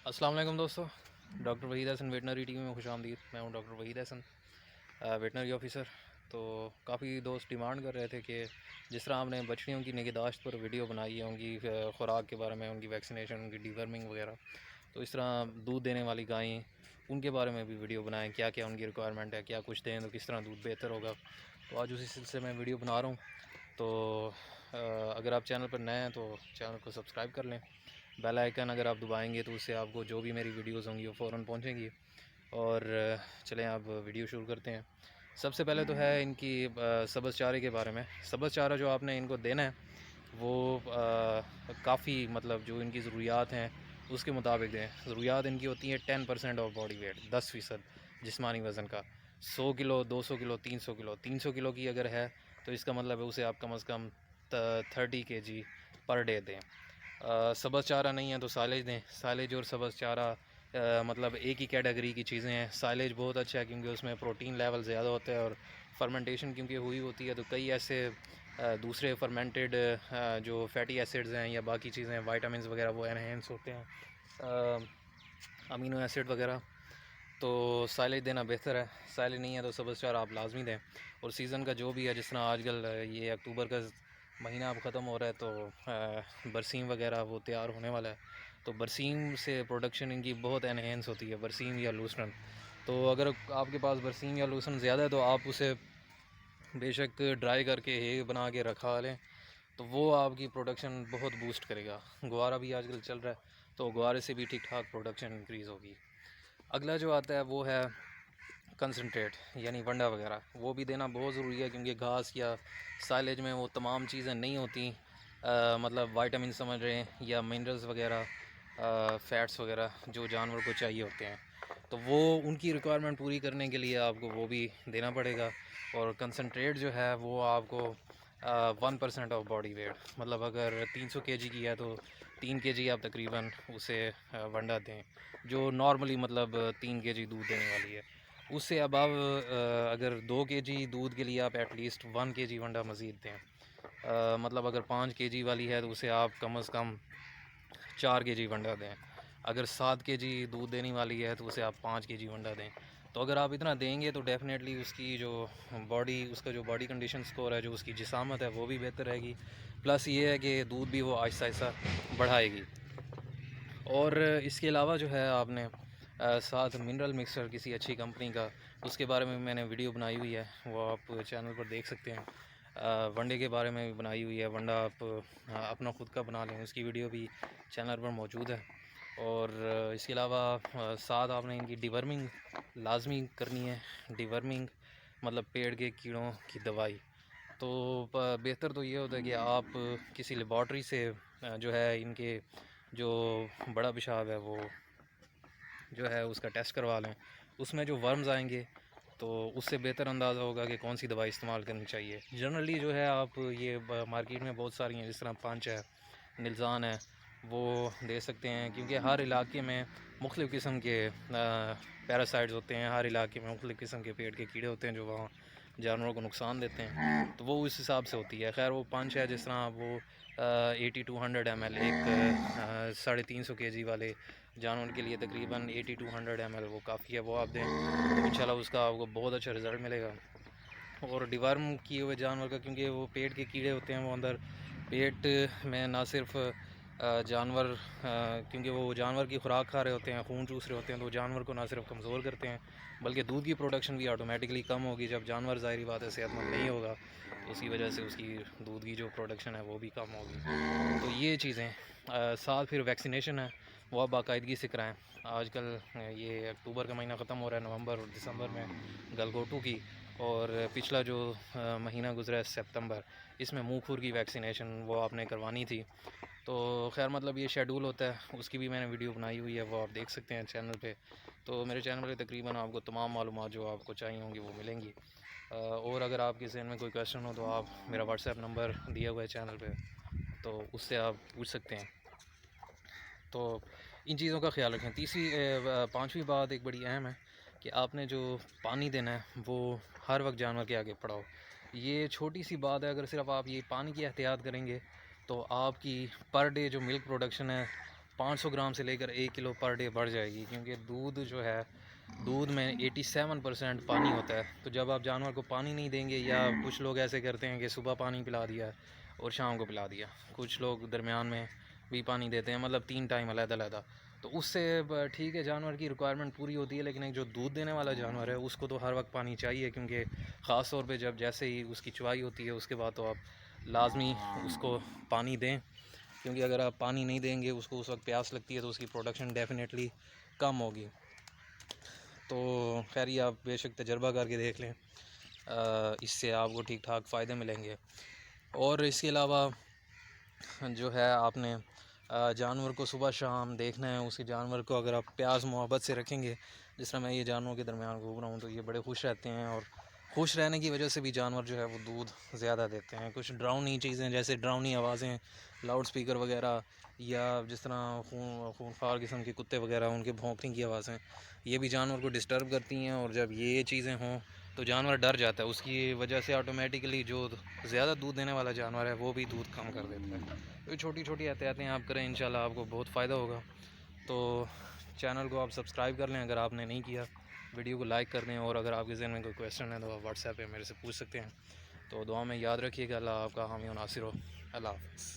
السلام علیکم دوستو، ڈاکٹر وحید حسن ویٹنری ٹی وی میں خوش آمدید۔ میں ہوں ڈاکٹر وحید حسن، ویٹنری آفیسر۔ تو کافی دوست ڈیمانڈ کر رہے تھے کہ جس طرح آپ نے بچڑیوں کی نگہداشت پر ویڈیو بنائی ہے، ان کی خوراک کے بارے میں، ان کی ویکسینیشن، ان کی ڈیورمنگ وغیرہ، تو اس طرح دودھ دینے والی گائیں، ان کے بارے میں بھی ویڈیو بنائیں، کیا کیا ان کی ریکوائرمنٹ ہے، کیا کچھ دیں تو کس طرح دودھ بہتر ہوگا۔ تو آج اسی سلسلے میں ویڈیو بنا رہا ہوں۔ تو اگر آپ چینل پر نئے ہیں تو چینل کو سبسکرائب کر لیں، بیل آئیکن اگر آپ دبائیں گے تو اس سے آپ کو جو بھی میری ویڈیوز ہوں گی وہ فوراً پہنچیں گی۔ اور چلیں آپ ویڈیو شروع کرتے ہیں۔ سب سے پہلے تو ہے ان کی سبز چارے کے بارے میں۔ سبز چارہ جو آپ نے ان کو دینا ہے وہ کافی مطلب جو ان کی ضروریات ہیں اس کے مطابق دیں۔ ضروریات ان کی ہوتی ہیں 10% آف باڈی ویٹ، 10% جسمانی وزن کا۔ 100 کلو، 200 کلو، 300 کلو۔ 300 کلو کی اگر ہے تو اس کا مطلب ہے اسے آپ کم از کم 30 kg پر ڈے دیں۔ سبز چارہ نہیں ہے تو سائلیج دیں۔ سائلیج اور سبز چارہ مطلب ایک ہی کیٹیگری کی چیزیں ہیں۔ سائلیج بہت اچھا ہے کیونکہ اس میں پروٹین لیول زیادہ ہوتا ہے، اور فرمنٹیشن کیونکہ ہوئی ہوتی ہے تو کئی ایسے دوسرے فرمنٹڈ جو فیٹی ایسڈز ہیں یا باقی چیزیں ہیں، وائٹامنز وغیرہ، وہ انہینس ہوتے ہیں، امینو ایسڈ وغیرہ۔ تو سائلیج دینا بہتر ہے۔ سائلیج نہیں ہے تو سبز چارہ آپ لازمی دیں۔ اور سیزن کا جو بھی ہے، جس طرح آج کل یہ اکتوبر کا مہینہ اب ختم ہو رہا ہے تو برسیم وغیرہ وہ تیار ہونے والا ہے، تو برسیم سے پروڈکشن ان کی بہت انہینس ہوتی ہے، برسیم یا لوسرن۔ تو اگر آپ کے پاس برسیم یا لوسرن زیادہ ہے تو آپ اسے بے شک ڈرائی کر کے ہیگ بنا کے رکھا لیں، تو وہ آپ کی پروڈکشن بہت بوسٹ کرے گا۔ گوارا بھی آج کل چل رہا ہے تو گوارے سے بھی ٹھیک ٹھاک پروڈکشن انکریز ہوگی۔ اگلا جو آتا ہے وہ ہے کنسنٹریٹ، یعنی ونڈا وغیرہ۔ وہ بھی دینا بہت ضروری ہے کیونکہ گھاس یا سائلیج میں وہ تمام چیزیں نہیں ہوتی، مطلب وائٹامن سمجھ رہے ہیں یا منرلز وغیرہ، فیٹس وغیرہ جو جانور کو چاہیے ہوتے ہیں، تو وہ ان کی ریکوائرمنٹ پوری کرنے کے لیے آپ کو وہ بھی دینا پڑے گا۔ اور کنسنٹریٹ جو ہے وہ آپ کو 1% آف باڈی ویٹ، مطلب اگر 300 kg کی ہے تو 3 kg آپ تقریباً اسے ونڈا دیں، جو نارملی مطلب 3 kg دودھ دینے والی ہے۔ اس سے ابو اگر 2 kg دودھ کے لیے آپ ایٹ لیسٹ 1 kg ونڈا مزید دیں۔ مطلب اگر 5 kg والی ہے تو اسے آپ کم از کم 4 kg ونڈا دیں۔ اگر 7 kg دودھ دینے والی ہے تو اسے آپ 5 kg ونڈا دیں۔ تو اگر آپ اتنا دیں گے تو ڈیفینیٹلی اس کی جو باڈی، اس کا جو باڈی کنڈیشن سکور ہے، جو اس کی جسامت ہے، وہ بھی بہتر رہے گی۔ پلس یہ ہے کہ دودھ بھی وہ آہستہ آہستہ بڑھائے گی۔ اور اس کے علاوہ جو ہے آپ نے ساتھ منرل مکسر کسی اچھی کمپنی کا، اس کے بارے میں میں نے ویڈیو بنائی ہوئی ہے، وہ آپ چینل پر دیکھ سکتے ہیں۔ ونڈے کے بارے میں بھی بنائی ہوئی ہے، ونڈا آپ اپنا خود کا بنا لیں، اس کی ویڈیو بھی چینل پر موجود ہے۔ اور اس کے علاوہ ساتھ آپ نے ان کی ڈیورمنگ لازمی کرنی ہے۔ ڈیورمنگ مطلب پیڑ کے کیڑوں کی دوائی۔ تو بہتر تو یہ ہوتا ہے کہ آپ کسی لیبارٹری سے جو ہے ان کے جو بڑا پیشاب ہے وہ جو ہے اس کا ٹیسٹ کروا لیں۔ اس میں جو ورمز آئیں گے تو اس سے بہتر اندازہ ہوگا کہ کون سی دوائی استعمال کرنی چاہیے۔ جنرلی جو ہے آپ یہ مارکیٹ میں بہت ساری ہیں، جس طرح پانچ ہے، نلزان ہے، وہ دے سکتے ہیں، کیونکہ ہر علاقے میں مختلف قسم کے پیراسائٹس ہوتے ہیں، ہر علاقے میں مختلف قسم کے پیٹ کے کیڑے ہوتے ہیں جو وہاں جانوروں کو نقصان دیتے ہیں، تو وہ اس حساب سے ہوتی ہے۔ خیر وہ پنچ ہے، جس طرح وہ 80-200 ml ایک 350 kg والے جانور کے لیے تقریباً 80-200 ml وہ کافی ہے، وہ آپ دیں تو انشاءاللہ اس کا آپ کو بہت اچھا رزلٹ ملے گا۔ اور ڈیورم کیے ہوئے جانور کا، کیونکہ وہ پیٹ کے کیڑے ہوتے ہیں، وہ اندر پیٹ میں نہ صرف جانور کیونکہ وہ جانور کی خوراک کھا رہے ہوتے ہیں، خون چوس رہے ہوتے ہیں، تو جانور کو نہ صرف کمزور کرتے ہیں بلکہ دودھ کی پروڈکشن بھی آٹومیٹکلی کم ہوگی۔ جب جانور ظاہری بات ہے صحت مند نہیں ہوگا تو اسی وجہ سے اس کی دودھ کی جو پروڈکشن ہے وہ بھی کم ہوگی۔ تو یہ چیزیں ساتھ پھر ویکسینیشن ہے، وہ آپ باقاعدگی سے کرائیں۔ آج کل یہ اکتوبر کا مہینہ ختم ہو رہا ہے، نومبر اور دسمبر میں گلگوٹو کی، اور پچھلا جو مہینہ گزرا ہے سپتمبر، اس میں منہ کھور کی ویکسینیشن وہ آپ نے کروانی تھی۔ تو خیر مطلب یہ شیڈول ہوتا ہے، اس کی بھی میں نے ویڈیو بنائی ہوئی ہے، وہ آپ دیکھ سکتے ہیں چینل پہ۔ تو میرے چینل پہ تقریباً آپ کو تمام معلومات جو آپ کو چاہیے ہوں گی وہ ملیں گی۔ اور اگر آپ کے ذہن میں کوئی کویشچن ہو تو آپ میرا واٹس ایپ نمبر دیا ہوا ہے چینل پہ، تو اس سے آپ پوچھ سکتے ہیں۔ تو ان چیزوں کا خیال رکھیں۔ پانچویں بات ایک بڑی اہم ہے کہ آپ نے جو پانی دینا ہے وہ ہر وقت جانور کے آگے پڑاؤ۔ یہ چھوٹی سی بات ہے، اگر صرف آپ یہ پانی کی احتیاط کریں گے تو آپ کی پر ڈے جو ملک پروڈکشن ہے 500 گرام سے لے کر 1 کلو پر ڈے بڑھ جائے گی، کیونکہ دودھ جو ہے دودھ میں 87% پانی ہوتا ہے. تو جب آپ جانور کو پانی نہیں دیں گے، یا کچھ لوگ ایسے کرتے ہیں کہ صبح پانی پلا دیا اور شام کو پلا دیا، کچھ لوگ درمیان میں بھی پانی دیتے ہیں، مطلب 3 ٹائم علیحدہ علیحدہ، تو اس سے ٹھیک ہے جانور کی ریکوائرمنٹ پوری ہوتی ہے، لیکن ایک جو دودھ دینے والا جانور ہے اس کو تو ہر وقت پانی چاہیے، کیونکہ خاص طور پہ جب جیسے ہی اس کی چوائی ہوتی ہے اس کے بعد تو آپ لازمی اس کو پانی دیں، کیونکہ اگر آپ پانی نہیں دیں گے اس کو اس وقت پیاس لگتی ہے تو اس کی پروڈکشن ڈیفینیٹلی کم ہوگی. تو خیر یہ آپ بے شک تجربہ کر کے دیکھ لیں، اس سے آپ کو ٹھیک ٹھاک فائدے ملیں گے. اور اس کے علاوہ جو ہے آپ نے جانور کو صبح شام دیکھنا ہے. اس کے جانور کو اگر آپ پیاس محبت سے رکھیں گے، جس طرح میں یہ جانوروں کے درمیان گھوم رہا ہوں تو یہ بڑے خوش رہتے ہیں، اور خوش رہنے کی وجہ سے بھی جانور جو ہے وہ دودھ زیادہ دیتے ہیں. کچھ ڈراؤنی چیزیں جیسے ڈراؤنی آوازیں، لاؤڈ سپیکر وغیرہ، یا جس طرح خونخوار قسم کے کتے وغیرہ ان کے بھونکنے کی آوازیں، یہ بھی جانور کو ڈسٹرب کرتی ہیں، اور جب یہ چیزیں ہوں تو جانور ڈر جاتا ہے. اس کی وجہ سے آٹومیٹکلی جو زیادہ دودھ دینے والا جانور ہے وہ بھی دودھ کم کر دیتا ہے. تو چھوٹی چھوٹی احتیاطیں آپ کریں، انشاءاللہ آپ کو بہت فائدہ ہوگا. تو چینل کو آپ سبسکرائب کر لیں اگر آپ نے نہیں کیا، ویڈیو کو لائک کر دیں، اور اگر آپ کے ذہن میں کوئی کویسچن ہے تو آپ واٹس ایپ پہ میرے سے پوچھ سکتے ہیں. تو دعا میں یاد رکھیے کہ اللہ آپ کا حامی و ناصر ہو. اللہ حافظ.